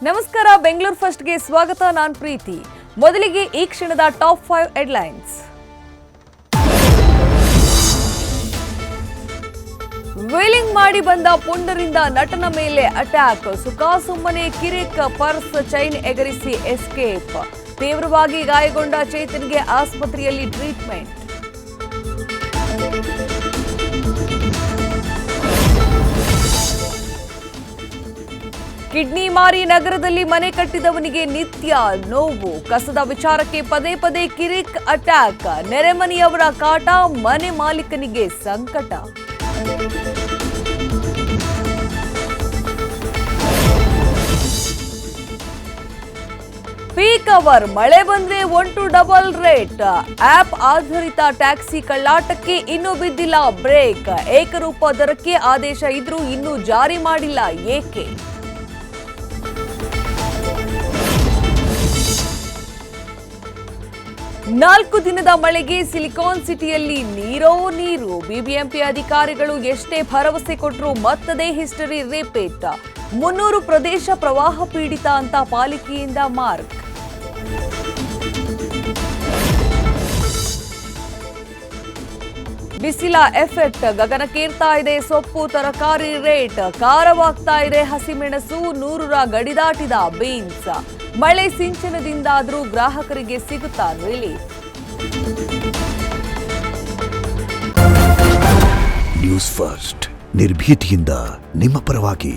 ನಮಸ್ಕಾರ, ಬೆಂಗಳೂರು ಫಸ್ಟ್ಗೆ ಸ್ವಾಗತ. ನಾನು ಪ್ರೀತಿ. ಮೊದಲಿಗೆ ಈ ಕ್ಷಣದ ಟಾಪ್ 5 ಹೆಡ್ಲೈನ್ಸ್. ವೀಲಿಂಗ್ ಮಾಡಿ ಬಂದ ಪುಂಡರಿಂದ ನಟನ ಮೇಲೆ ಅಟ್ಯಾಕ್. ಸುಖಾಸುಮ್ಮನೆ ಕಿರಿಕ್ ಪರ್ಸ್ ಚೈನ್ ಎಗರಿಸಿ ಎಸ್ಕೇಪ್. ತೀವ್ರವಾಗಿ ಗಾಯಗೊಂಡ ಚೇತನ್ಗೆ ಆಸ್ಪತ್ರೆಯಲ್ಲಿ ಟ್ರೀಟ್ಮೆಂಟ್. ಕಿಡ್ನಿ ಮಾರಿ ನಗರದಲ್ಲಿ ಮನೆ ಕಟ್ಟಿದವನಿಗೆ ನಿತ್ಯ ನೋವು. ಕಸದ ವಿಚಾರಕ್ಕೆ ಪದೇ ಪದೇ ಕಿರಿಕ್ ಅಟ್ಯಾಕ್. ನೆರೆಮನೆಯವರ ಕಾಟ, ಮನೆ ಮಾಲೀಕನಿಗೆ ಸಂಕಟ. ಪೀಕ್ ಅವರ್ ಮಳೆ ಬಂದ್ರೆ 1 to ಡಬಲ್ ರೇಟ್. ಆಪ್ ಆಧಾರಿತ ಟ್ಯಾಕ್ಸಿ ಕಳ್ಳಾಟಕ್ಕೆ ಇನ್ನೂ ಬಿದ್ದಿಲ್ಲ ಬ್ರೇಕ್. ಏಕರೂಪ ದರಕ್ಕೆ ಆದೇಶ ಇದ್ರೂ ಇನ್ನೂ ಜಾರಿ ಮಾಡಿಲ್ಲ, ಏಕೆ? ನಾಲ್ಕು ದಿನದ ಮಳೆಗೆ ಸಿಲಿಕಾನ್ ಸಿಟಿಯಲ್ಲಿ ನೀರೋ ನೀರು. ಬಿಬಿಎಂಪಿ ಅಧಿಕಾರಿಗಳು ಎಷ್ಟೇ ಭರವಸೆ ಕೊಟ್ಟರು ಮತ್ತದೇ ಹಿಸ್ಟರಿ ರಿಪೀಟ್. 300 ಪ್ರದೇಶ ಪ್ರವಾಹ ಪೀಡಿತ ಅಂತ ಪಾಲಿಕೆಯಿಂದ ಮಾರ್ಕ್. ಬಿಸಿಲ ಎಫೆಕ್ಟ್ ಗಗನಕ್ಕೇರ್ತಾ ಇದೆ ಸೊಪ್ಪು ತರಕಾರಿ ರೇಟ್. ಖಾರವಾಗ್ತಾ ಇದೆ ಹಸಿಮೆಣಸು, 100ರ ಗಡಿ ದಾಟಿದ ಬೀನ್ಸ್. ಮಳೆ ಸಿಂಚನದಿಂದಾದರೂ ಗ್ರಾಹಕರಿಗೆ ಸಿಗುತ್ತಾ ರಿಲೀಫ್? ನ್ಯೂಸ್ ಫಸ್ಟ್, ನಿರ್ಭೀತಿಯಿಂದ ನಿಮ್ಮ ಪರವಾಗಿ.